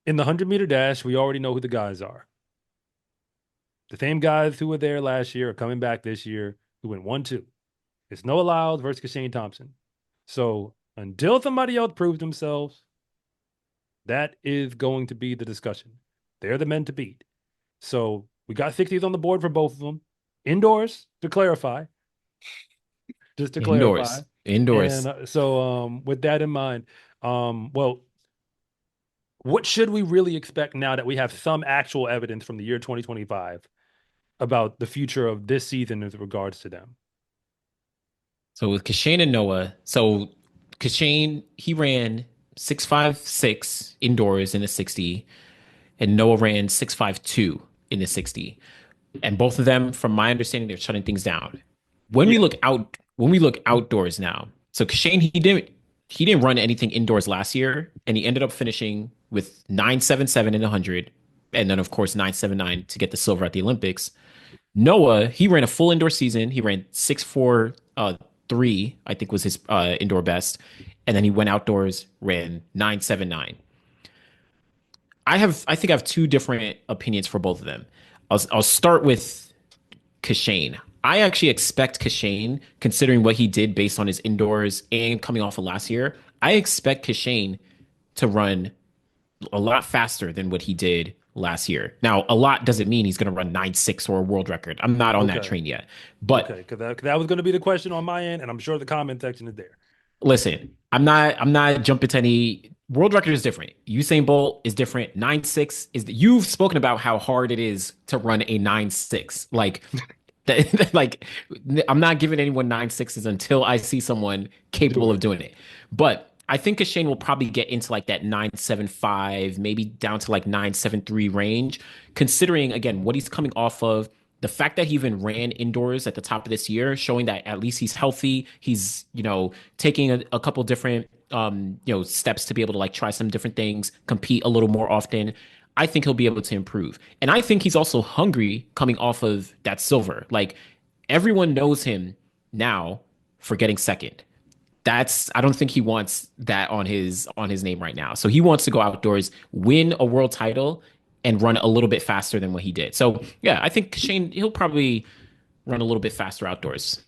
In the 100-meter dash, we already know who the guys are. The same guys who were there last year are coming back this year who went 1-2. It's Noah Lyles versus Kishane Thompson. So until somebody else proves themselves, that is going to be the discussion. They're the men to beat. So we got 60s on the board for both of them. Indoors, to clarify, just to clarify. Indoors. And Indoors. with that in mind, well, what should we really expect now that we have some actual evidence from the year 2025 about the future of this season with regards to them? So with Kashane and Noah, so Kashane, he ran 6.56 indoors in the 60, and Noah ran 6.52 in the 60. And both of them, from my understanding, they're shutting things down. Yeah. When we look outdoors now, so Kashane, he didn't run anything indoors last year, and he ended up finishing with 9.77 in the 100, and then of course 9.79 to get the silver at the Olympics. Noah, he ran a full indoor season. He ran 6.43, I think was his indoor best. And then he went outdoors, ran 9.79. I think I have two different opinions for both of them. I'll start with Kashane. I actually expect Kashane, considering what he did based on his indoors and coming off of last year, I expect Kashane to run a lot faster than what he did last year. Now, a lot doesn't mean he's going to run 9.6 or a world record. I'm not on that Okay. train yet. But Okay. Because that was going to be the question on my end, and I'm sure the comment section is there. listen, I'm not jumping to any world record is different. Usain Bolt is different. 9.6 is you've spoken about how hard it is to run a 9.6. Like that, like I'm not giving anyone 9.6s until I see someone capable of Sure. doing it. But I think Kashane will probably get into like that 9.75, maybe down to like 9.73 range, considering again what he's coming off of. The fact that he even ran indoors at the top of this year, showing that at least he's healthy. He's, taking a couple different, steps to be able to like try some different things, compete a little more often. I think he'll be able to improve. And I think he's also hungry coming off of that silver. Like everyone knows him now for getting second. I don't think he wants that on his name right now. So he wants to go outdoors, win a world title, and run a little bit faster than what he did. So yeah, I think Shane he'll probably run a little bit faster outdoors.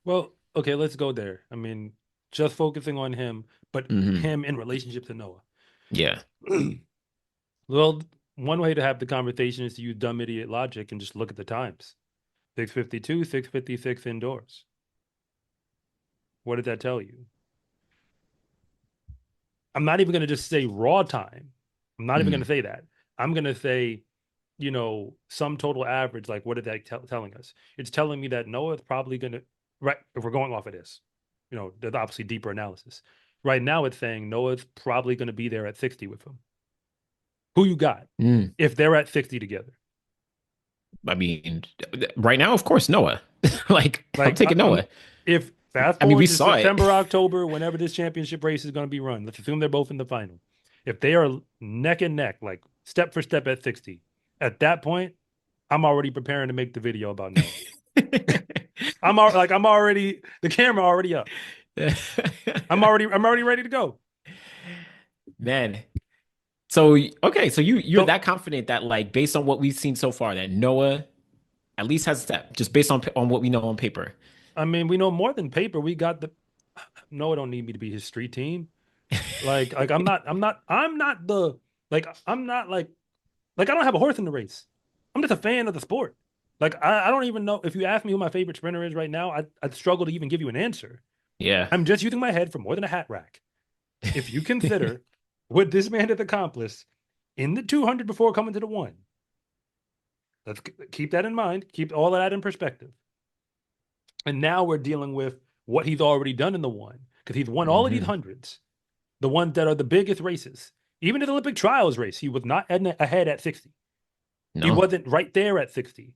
Well, okay, let's go there. I mean, just focusing on him, but Hmm. him in relationship to Noah. Yeah. Well, one way to have the conversation is to use dumb idiot logic and just look at the times. 6:52, 6:56 indoors. What did that tell you? I'm not even going to just say raw time. I'm not even going to Mm. say that. I'm going to say, sum total average. Like, what is that telling us? It's telling me that Noah's probably going to, right? If we're going off of this, there's obviously deeper analysis. Right now, it's saying Noah's probably going to be there at 60 with him. Who you got Mm. if they're at 60 together? I mean, right now, of course, Noah. Like I'm Like, taking Noah. if fast I mean, we forward to saw it. September, October, whenever this championship race is going to be run, let's assume they're both in the final. If they are neck and neck, like step for step at 60, at that point, I'm already preparing to make the video about Noah. I'm already the camera already up. I'm already ready to go. Man. So okay, so you're So that confident that like based on what we've seen so far that Noah at least has a step just based on what we know on paper. I mean, we know more than paper. We got the Noah don't need me to be his street team. Like I'm not the I'm not like I don't have a horse in the race. I'm just a fan of the sport. Like I don't even know if you ask me who my favorite sprinter is right now, I'd struggle to even give you an answer. Yeah. I'm just using my head for more than a hat rack. If you consider what this man has accomplished in the 200 before coming to the one, let's keep that in mind. Keep all of that in perspective. And now we're dealing with what he's already done in the one because he's won all of these Hmm. hundreds, the ones that are the biggest races. Even the Olympic trials race, he was not ahead at 60. He No. wasn't right there at 60.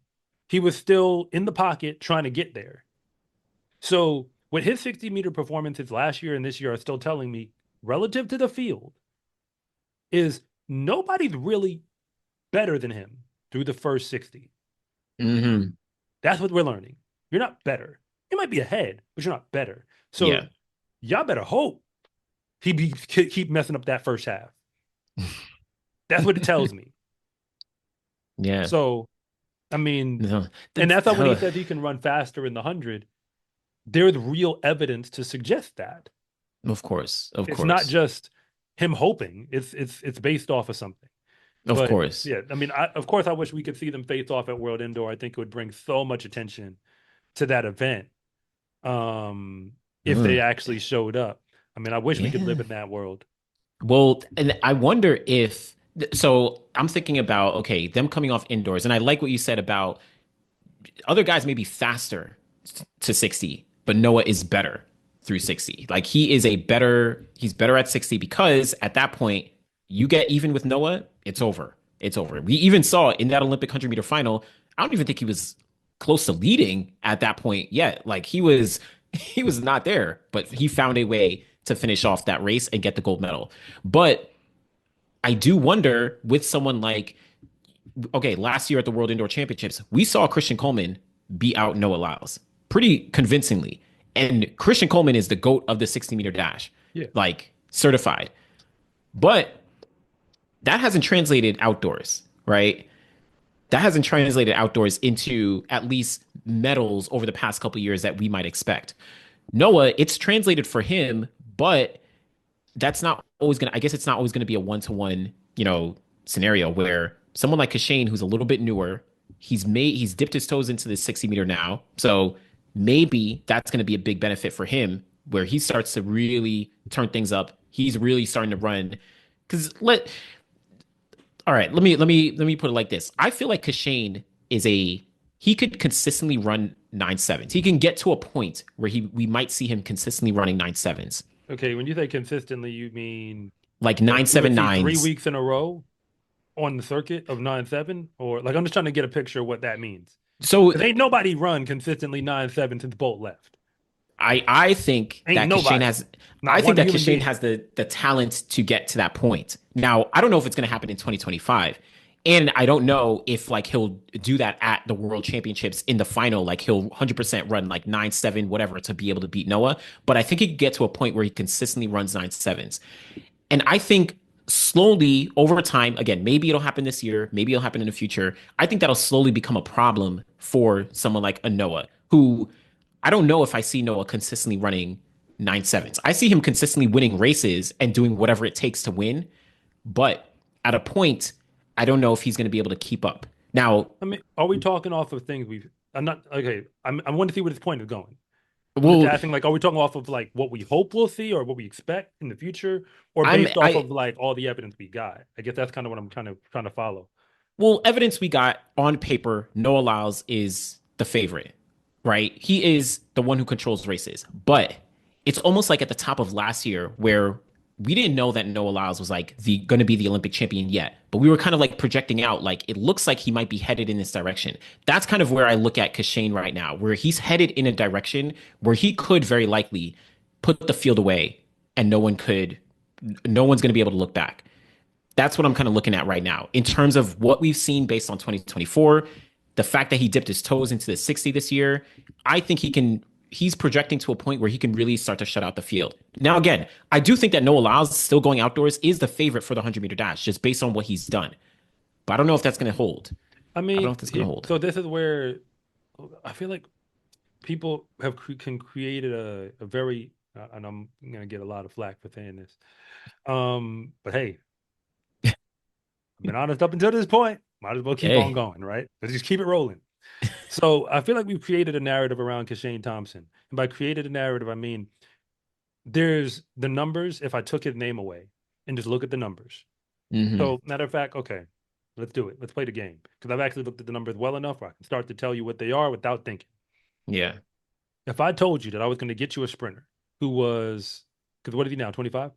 He was still in the pocket trying to get there. So, what his 60-meter performances last year and this year are still telling me, relative to the field, is nobody's really better than him through the first 60. Hmm. That's what we're learning. You're not better. You might be ahead, but you're not better. So, Yeah. y'all better hope keep messing up that first half. That's what it tells me. Yeah. So, I mean, No. and That's, that's why when he says he can run faster in the 100, there's real evidence to suggest that. of course. Of It's not course. just him hoping. It's based off of something. Of But course. yeah, I mean, of course, I wish we could see them face off at World Indoor. I think it would bring so much attention to that event if they Ugh. actually showed up. I mean, I wish we could live Yeah. in that world. Well, and I wonder if so I'm thinking about okay, them coming off indoors, and I like what you said about other guys may be faster to 60, but Noah is better through 60. Like he's better at 60 because at that point, you get even with Noah, it's over. It's over. We even saw in that Olympic 100-meter final, I don't even think he was close to leading at that point yet. Like he was not there, but he found a way to finish off that race and get the gold medal. But I do wonder with someone like okay, last year at the World Indoor Championships, we saw Christian Coleman beat out Noah Lyles pretty convincingly. And Christian Coleman is the GOAT of the 60-meter dash, Yeah. like certified. But that hasn't translated outdoors, right? That hasn't translated outdoors into at least medals over the past couple years that we might expect. Noah, it's translated for him, but that's not always gonna. I guess it's not always gonna be a one-to-one, scenario where someone like Kishane, who's a little bit newer, he's dipped his toes into the 60-meter now, so maybe that's gonna be a big benefit for him where he starts to really turn things up. He's really starting to run. Because all right, let me put it like this. I feel like Kishane is he could consistently run 9.7s. He can get to a point where we might see him consistently running 9.7s. Okay. When you say consistently, you mean Like like nine we would seven see three nines. weeks in a row on the circuit of 9.7, or like I'm just trying to get a picture of what that means. So Because ain't nobody run consistently 9.7 since Bolt left. I think Ain't that Kishane nobody. has I Not think one that human Kishane being. has the talent to get to that point. Now, I don't know if it's going to happen in 2025. And I don't know if like he'll do that at the World Championships in the final, like he'll 100% run like 9.7 whatever to be able to beat Noah, but I think he could get to a point where he consistently runs 9.7s. And I think slowly over time, again, maybe it'll happen this year, maybe it'll happen in the future. I think that'll slowly become a problem for someone like a Noah, who I don't know if I see Noah consistently running 9.7s. I see him consistently winning races and doing whatever it takes to win. But at a point, I don't know if he's going to be able to keep up. Now, I mean, are we talking off of things we've? I'm not okay. I want to see where this point is going. I'm just well, asking, like, are we talking off of like what we hope we'll see, or what we expect in the future, or I'm based off I of like all the evidence we got? I guess that's kind of what I'm kind of trying to follow. well, evidence we got on paper, Noah Lyles is the favorite, right? He is the one who controls races. But it's almost like at the top of last year where we didn't know that Noah Lyles was like the going to be the Olympic champion yet, but we were kind of like projecting out like it looks like he might be headed in this direction. That's kind of where I look at Kashane right now, where he's headed in a direction where he could very likely put the field away and no one's going to be able to look back. That's what I'm kind of looking at right now in terms of what we've seen based on 2024. The fact that he dipped his toes into the 60 this year, I think he's projecting to a point where he can really start to shut out the field. Now, again, I do think that Noah Lyles still going outdoors is the favorite for the 100-meter dash just based on what he's done. But I don't know if that's going to hold. I I don't know mean, if that's going to hold. so this is where I feel like people have can created a very and I'm gonna get a lot of flack for saying this. But hey, I've been honest up until this point. Might as well keep on Hey, going, right? Let's just keep it rolling. So I feel like we've created a narrative around Kishane Thompson. And by created a narrative, I mean there's the numbers. If I took his name away and just look at the numbers. hmm So, matter of fact, okay, let's do it. Let's play the game. Because I've actually looked at the numbers well enough where I can start to tell you what they are without thinking. yeah, If I told you that I was going to get you a sprinter who was, because what is he now, 25?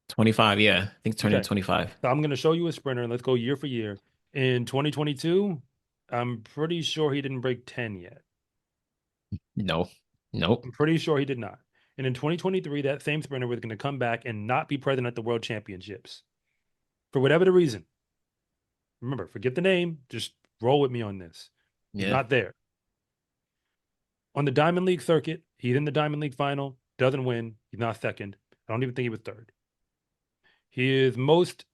25. Yeah, I think turning Okay. 25. So I'm going to show you a sprinter and let's go year for year. In 2022, I'm pretty sure he didn't break 10 yet. No, nope. I'm pretty sure he did not. And in 2023, that same sprinter was going to come back and not be present at the World Championships for whatever the reason. Remember, forget the name. Just roll with me on this. He's Yeah. not there. On the Diamond League circuit, he's in the Diamond League final, doesn't win. He's not second. I don't even think he was third. His most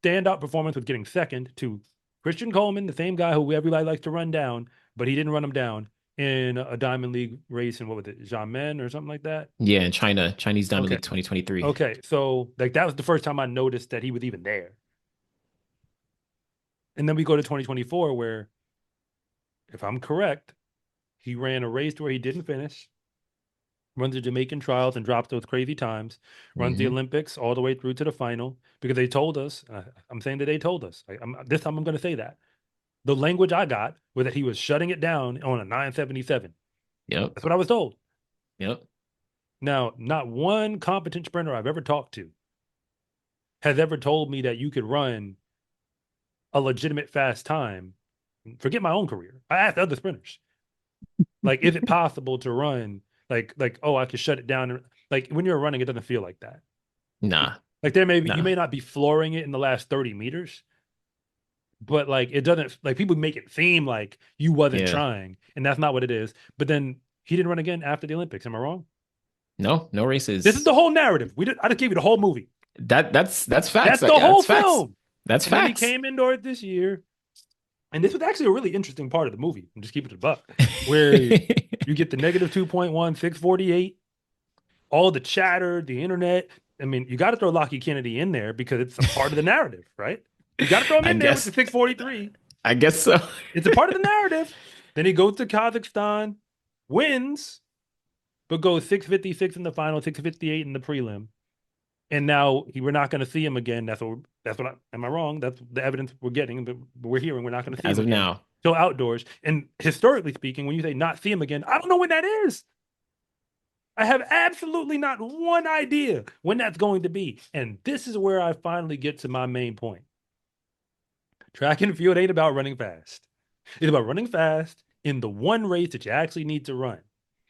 standout performance was getting second to Christian Coleman, the same guy who everybody likes to run down, but he didn't run him down in a Diamond League race in what was it, Xiamen or something like that? Yeah, in China, Chinese Diamond Okay. League 2023. Okay. So like that was the first time I noticed that he was even there. And then we go to 2024, where, if I'm correct, he ran a race where he didn't finish, runs the Jamaican trials and drops those crazy times, runs the Hmm. Olympics all the way through to the final because they told us. I'm saying that they told us. This time I'm going to say that the language I got was that he was shutting it down on a 977. Yep. That's what I was told. Yep. Now, not one competent sprinter I've ever talked to has ever told me that you could run a legitimate fast time. Forget my own career. I asked other sprinters, like, is it possible to run oh, I could shut it down? Like when you're running, it doesn't feel like that. Nah. Like there may be, you Nah. may not be flooring it in the last 30 meters, but like it doesn't, like people make it seem like you wasn't Yeah. trying, and that's not what it is. But then he didn't run again after the Olympics. Am I wrong? No, no This is races. the whole narrative. I just gave you the whole movie. That's facts. That's the whole That's facts. film. That's And then he facts. came indoors this year, and this was actually a really interesting part of the movie. I'm just keeping it a buck, where you get the negative 2.1, 648, all the chatter, the internet. I mean, you got to throw Lockheed Kennedy in there because it's a part of the narrative, right? You got to throw him I in there with the guess 643. I guess so. It's a part of the narrative. Then he goes to Kazakhstan, wins, but goes 656 in the final, 658 in the prelim. And now we're not going to see him again. Am I wrong? That's the evidence we're getting, but we're hearing we're not going to see As him of again now. till outdoors. And historically speaking, when you say not see him again, I don't know when that is. I have absolutely not one idea when that's going to be. And this is where I finally get to my main point. Track and field ain't about running fast. It's about running fast in the one race that you actually need to run.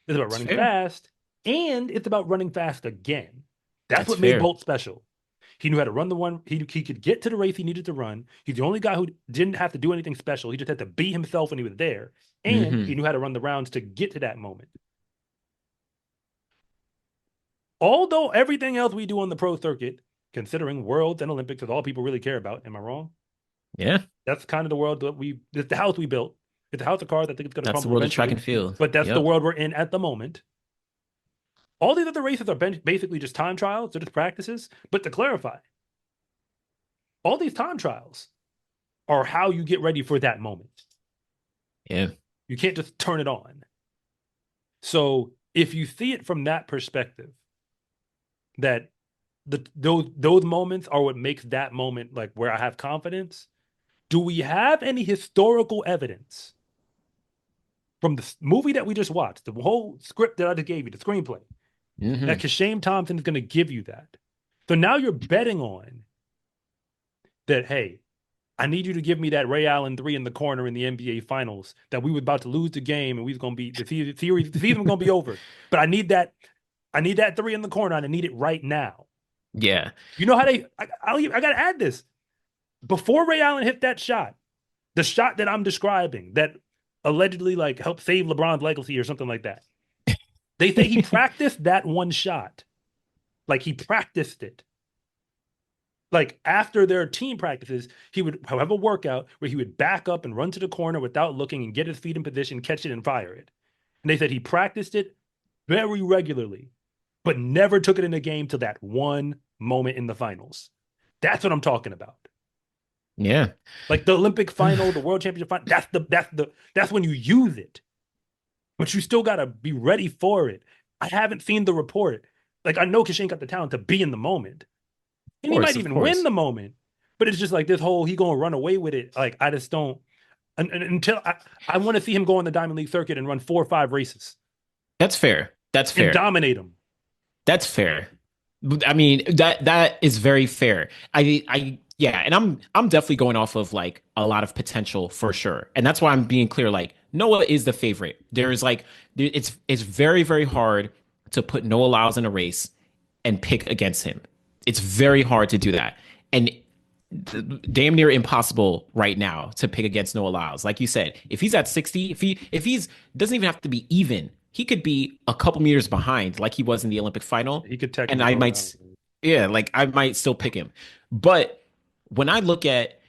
It's about It's running fair. fast, and it's about running fast again. That's That's what made fair. Bolt special. He knew how to run the one. He could get to the race he needed to run. He's the only guy who didn't have to do anything special. He just had to be himself when he was there. And he Hmm. knew how to run the rounds to get to that moment. Although everything else we do on the pro circuit, considering worlds and Olympics is all people really care about, am I wrong? Yeah. That's kind of the world that it's the house we built. It's a house of cards. I think it's going to That's the crumble world of track eventually, and field. but that's the Yep. world we're in at the moment. All these other races are basically just time trials, they're just practices. But to clarify, all these time trials are how you get ready for that moment. Yeah. You can't just turn it on. So if you see it from that perspective, that those moments are what makes that moment like where I have confidence. Do we have any historical evidence from the movie that we just watched, the whole script that I just gave you, the screenplay, that Hmm. Kishane Thompson is going to give you that? So now you're betting on that, hey, I need you to give me that Ray Allen three in the corner in the NBA Finals that we were about to lose the game and we was going to be the season was going to be over. But I need that three in the corner and I need it right now. Yeah. You know how I got to add this. Before Ray Allen hit that shot, the shot that I'm describing that allegedly like helped save LeBron's legacy or something like that. They say he practiced that one shot. Like he practiced it. Like after their team practices, he would have a workout where he would back up and run to the corner without looking and get his feet in position, catch it and fire it. And they said he practiced it very regularly, but never took it in the game till that one moment in the finals. That's what I'm talking about. Yeah. Like the Olympic final, the World Championship final, that's when you use it. But you still gotta be ready for it. I haven't seen the report. Like I know Kishane got the talent to be in the moment. Of And he course, might of even win course. the moment. But it's just like this whole he gonna run away with it. Like I just don't until I want to see him go on the Diamond League circuit and run 4 or 5 races That's fair. That's and fair. dominate them. That's fair. I mean, that is very fair. Yeah, and I'm definitely going off of like a lot of potential for sure. And that's why I'm being clear like Noah is the favorite. There's like it's very very hard to put Noah Lyles in a race and pick against him. It's very hard to do that. And damn near impossible right now to pick against Noah Lyles. Like you said, if he's at 60, if he's doesn't even have to be even, he could be a couple meters behind like he was in the Olympic final. He could And technically I go might down. yeah, like I might still pick him. But when I look at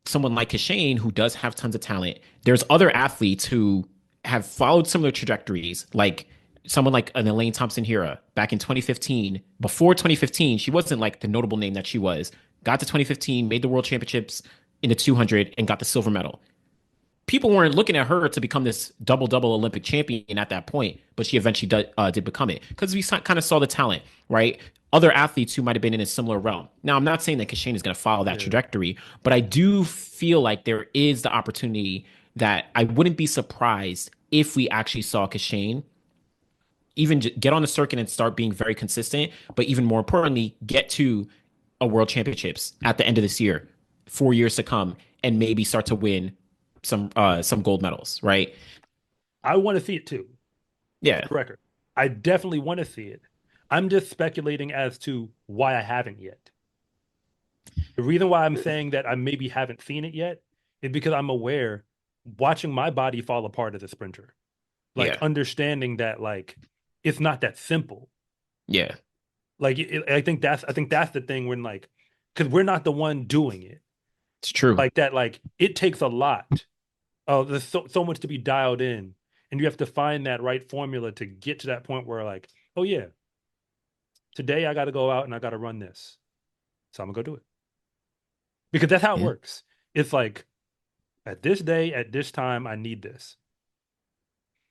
someone like Kishane, who does have tons of talent, there's other athletes who have followed similar trajectories, like someone like an Elaine Thompson Hera back in 2015. Before 2015, she wasn't like the notable name that she was. Got to 2015, made the world championships in the 200, and got the silver medal. People weren't looking at her to become this double double Olympic champion at that point, but she eventually did become it because we kind of saw the talent, right? Other athletes who might have been in a similar realm. Now, I'm not saying that Kashane is going to follow that Yeah. trajectory, but I do feel like there is the opportunity that I wouldn't be surprised if we actually saw Kashane even get on the circuit and start being very consistent, but even more importantly, get to a world championships at the end of this year, 4 years to come, and maybe start to win some gold medals, right? I want to see it too, for Yeah, the record. I definitely want to see it. I'm just speculating as to why I haven't yet. The reason why I'm saying that I maybe haven't seen it yet is because I'm aware watching my body fall apart as a sprinter, like yeah, understanding that like it's not that simple. yeah. Like I think that's the thing when like because we're not the one doing it It's true. like that. Like it takes a lot. Oh, there's so much to be dialed in, and you have to find that right formula to get to that point where like, oh yeah, today I got to go out and I got to run this, so I'm gonna go do it because that's how it Yeah, works. It's like at this day, at this time, I need this,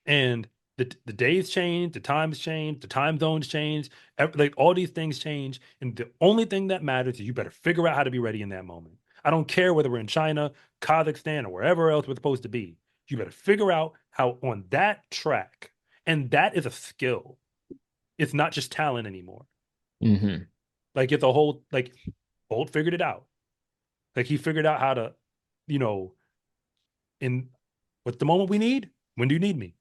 and the days change, the times change, the time zones change, like all these things change, and the only thing that matters is you better figure out how to be ready in that moment. I don't care whether we're in China, Kazakhstan, or wherever else we're supposed to be. You better figure out how on that track, and that is a skill. It's not just talent anymore. hmm Like it's a whole like Bolt figured it out. Like he figured out how to, you know, in what's the moment we need? When do you need me?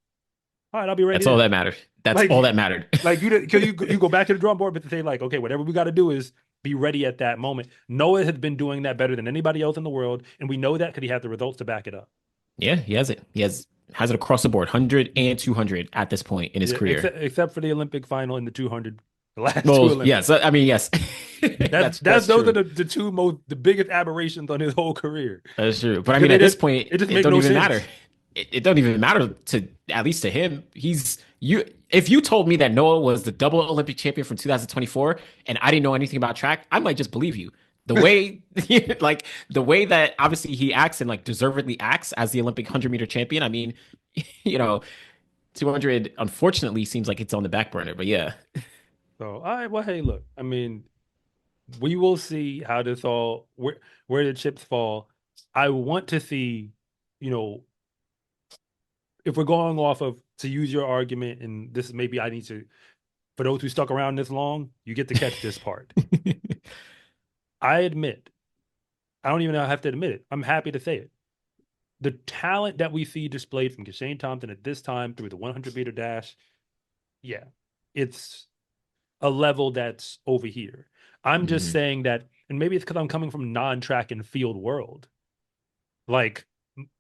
All right, I'll be ready That's all then. that mattered. That's all Like, that mattered. like you go back to the drawing board, but to say like, okay, whatever we got to do is be ready at that moment. Noah has been doing that better than anybody else in the world, and we know that because he has the results to back it up. Yeah, he has it. He has it across the board, 100 and 200 at this point in his Yeah, career. except for the Olympic final in the 200, the last two Well, Olympics. yes, I mean, yes, That's that's those are true. the two most the biggest aberrations on his whole career That's true. But I because mean, at this point, it just it make don't no even matter. sense. It don't even matter to at least to him. He's you. If you told me that Noah was the double Olympic champion from 2024 and I didn't know anything about track, I might just believe you. The way, like the way that obviously he acts and like deservedly acts as the Olympic 100-meter champion. I mean, you know, 200 unfortunately seems like it's on the back burner. But yeah, So, all right, well, hey, look, I mean, we will see how this all where the chips fall. I want to see, you know, if we're going off of to use your argument, and this maybe I need to for those who stuck around this long, you get to catch this part. I admit, I don't even have to admit it. I'm happy to say it. The talent that we see displayed from Kishane Thompson at this time through the 100-meter dash, yeah, it's a level that's over here. I'm just Mhm. saying that, and maybe it's because I'm coming from non-track and field world. Like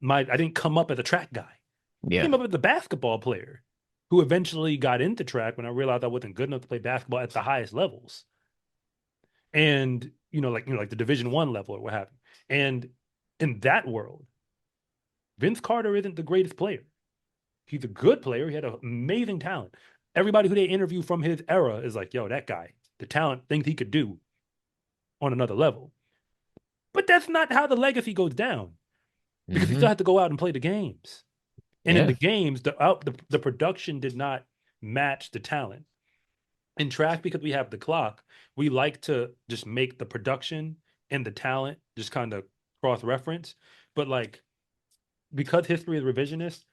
I didn't come up as a track guy. I Yeah. came up as a basketball player who eventually got into track when I realized I wasn't good enough to play basketball at the highest levels. And like the Division 1 level or what have you. And in that world, Vince Carter isn't the greatest player. He's a good player. He had an amazing talent. Everybody who they interview from his era is like, yo, that guy, the talent, things he could do on another level. But that's not how the legacy goes down because he still hmm had to go out and play the games. And in the Yeah. games, the production did not match the talent. In track, because we have the clock, we like to just make the production and the talent just kind of cross reference. But like because history is revisionist,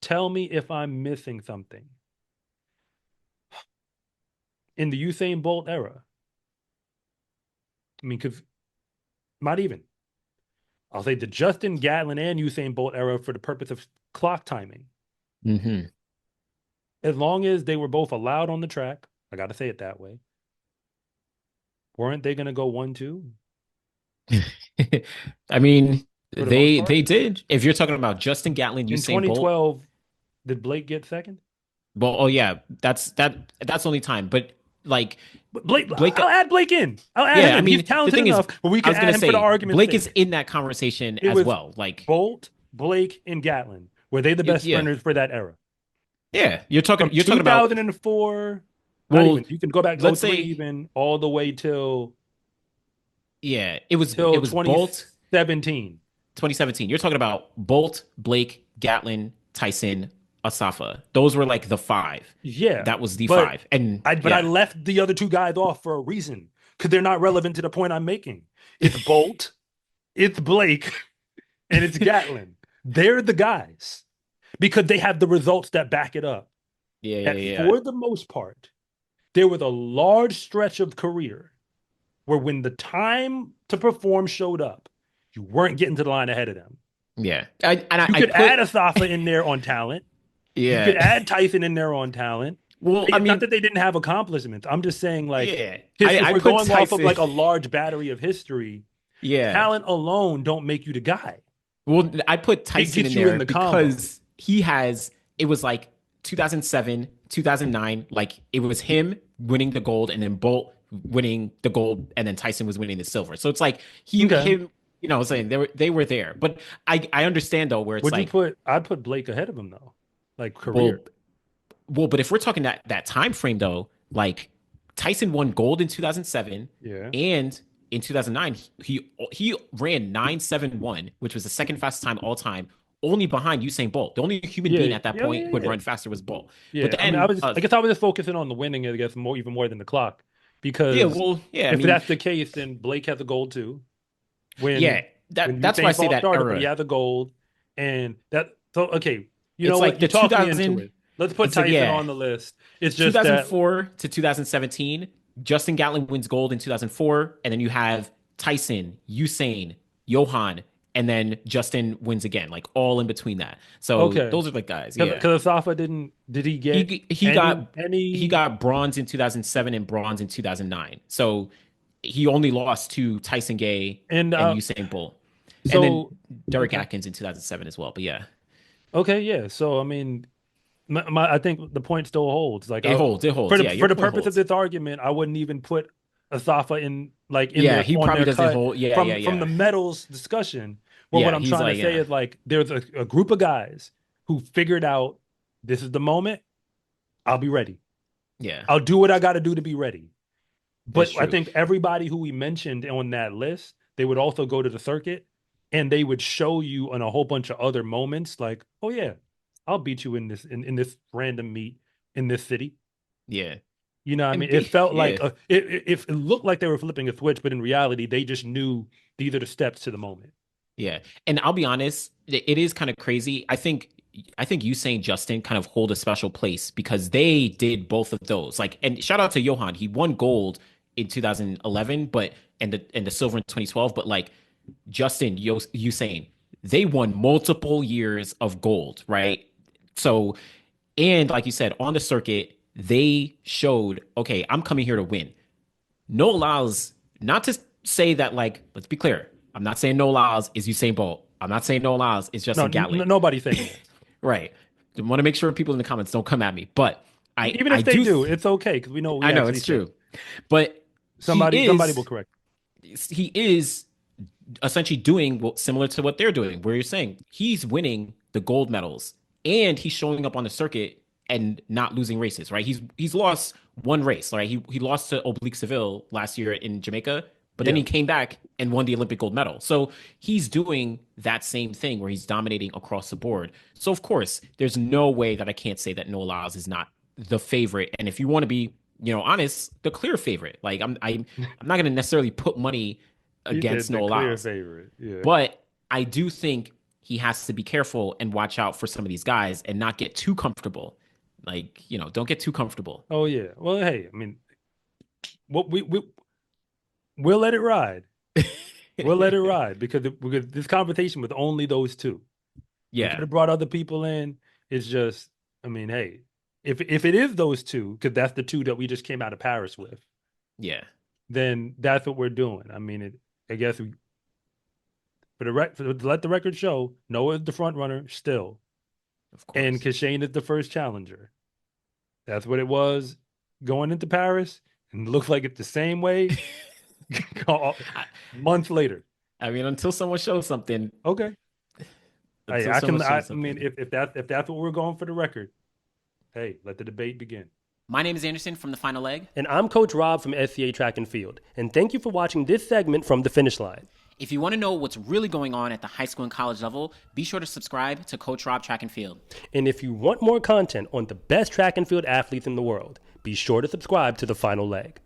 tell me if I'm missing something. In the Usain Bolt era, I mean, because not even. I'll say the Justin Gatlin and Usain Bolt era for the purpose of clock timing. hmm As long as they were both allowed on the track, I got to say it that way. Weren't they going to go 1-2 I mean, for the most they part? did. If you're talking about Justin Gatlin, In Usain Bolt, 2012, did Blake get second? well, oh yeah, that's only time. But like But Blake, Blake, I'll add Blake in. I'll add him yeah, I in. He's mean, the talented thing is, enough, but we I can was gonna add him for the say argument's Blake is sake. in that conversation It as was well. Like, Bolt, Blake, and Gatlin. Were they the best yeah, sprinters for that era? yeah, From you're talking about 2004, not even. well, You can go back let's 03 say even all the way yeah, it till was Bolt 2017. 2017. You're talking about Bolt, Blake, Gatlin, Tyson, Asafa. Those were like the five. Yeah, That was the but five. And I yeah, left the other two guys off for a reason because they're not relevant to the point I'm making. It's Bolt, it's Blake, and it's Gatlin. They're the guys because they have the results that back it up. yeah, yeah, That yeah. for the most part, there was a large stretch of career where when the time to perform showed up, you weren't getting to the line ahead of them. Yeah. You I could add put Asafa in there on talent. You could yeah. add Tyson in there on talent. Well, I It's not mean, that they didn't have accomplishments. I'm just saying, like, yeah. if I we're put going off of Tyson. like a large battery of history, Yeah. talent alone don't make you the guy. Well, I put It Tyson in gets you in there the combo. because he has it was like 2007, 2009, like it was him winning the gold and then Bolt winning the gold and then Tyson was winning the silver. So it's like he Okay. him, I was saying they were there. But I understand though where it's Would you like, put? I'd put Blake ahead of him though, like well, career. but if we're talking that time frame though, like Tyson won gold in 2007 Yeah. and in 2009 he ran 971, which was the second fastest time all time, only behind Usain Bolt. The only human being Yeah. at that Yeah. point Yeah. who had Yeah. run faster was Bolt. But Yeah. I mean, then I guess I was just focusing on the winning. I guess more, even more than the clock, yeah, because well, yeah, I if mean, that's the case, then Blake has a gold too. yeah, When that's why I Usain say Bolt that started, but he era. had the gold, and that. So okay, you know It's what? like You the talked me into 2000 it. Let's put it's like Tyson yeah, on the list. It's just that 2004 to 2017, Justin Gatlin wins gold in 2004, and then you have Tyson, Usain, Johan, and then Justin wins again, like all in between that. So okay, those are the guys. Yeah, because Asafa didn't. Did he get he got he any? got bronze in 2007 and bronze in 2009. So he only lost to Tyson Gay And and Usain Bolt, and then so Derek okay, Atkins in 2007 as well. But yeah, okay, yeah. So I mean, I think the point still holds. Like it holds. It for holds. the Yeah, your point purpose of holds. this argument, I wouldn't even put Asafa in in Yeah, their he on probably their doesn't cut hold. Yeah, yeah, from yeah. the medals discussion. Well, what Yeah, I'm he's trying to like, say yeah, is like there's a group of guys who figured out this is the moment. I'll be ready. yeah, I'll do what I got to do to be ready. it's But I true. think everybody who we mentioned on that list, they would also go to the circuit and they would show you on a whole bunch of other moments like, oh yeah, I'll beat you in this in this random meet in this city. Yeah, You know what I and mean? It felt yeah, like it looked like they were flipping a switch, but in reality, they just knew these are the steps to the moment. yeah. And I'll be honest, it is kind of crazy. I think Usain Justin kind of hold a special place because they did both of those. Like, and shout out to Johan, he won gold in 2011, but and the silver in 2012. But like Justin, Usain, they won multiple years of gold, right? So, and like you said, on the circuit, they showed, okay, I'm coming here to win. No Lyles, not to say that, like, let's be clear. I'm not saying No Lyles is Usain Bolt. I'm not saying No Lyles is No, Justin Gatlin. nobody's saying that. Right. I want to make sure people in the comments don't come at me. But Even I if they do do, it's okay because we know what I we know actually it's said. true. But Somebody will correct. he is essentially doing similar to what they're doing, where you're saying he's winning the gold medals and he's showing up on the circuit and not losing races, right? He's lost one race, right? He lost to Oblique Seville last year in Jamaica, but then Yeah, he came back and won the Olympic gold medal. So he's doing that same thing where he's dominating across the board. So of course, there's no way that I can't say that Noah Lyles is not the favorite. And if you want to be, honest, the clear favorite. Like I'm not going to necessarily put money he against said the Noah clear Lyles. favorite. Yeah. But I do think he has to be careful and watch out for some of these guys and not get too comfortable. Like, don't get too comfortable. Oh yeah. Well, hey, I mean, what we'll let it ride. We'll let it ride because this conversation with only those two. We could Yeah. have brought other people in. It's just, I mean, hey, if it is those two, because that's the two that we just came out of Paris with, Yeah. then that's what we're doing. I mean, I guess to let the record show, Noah is the front runner still, Of and course. Kishane is the first challenger. That's what it was going into Paris. and it looks like it's the same way months later. I mean, until someone shows something. Okay. Until someone shows I mean, something. if that's what we're going for the record, hey, let the debate begin. My name is Anderson from The Final Leg. And I'm Coach Rob from SCA Track and Field. And thank you for watching this segment from The Finish Line. If you want to know what's really going on at the high school and college level, be sure to subscribe to Coach Rob Track and Field. And if you want more content on the best track and field athletes in the world, be sure to subscribe to The Final Leg.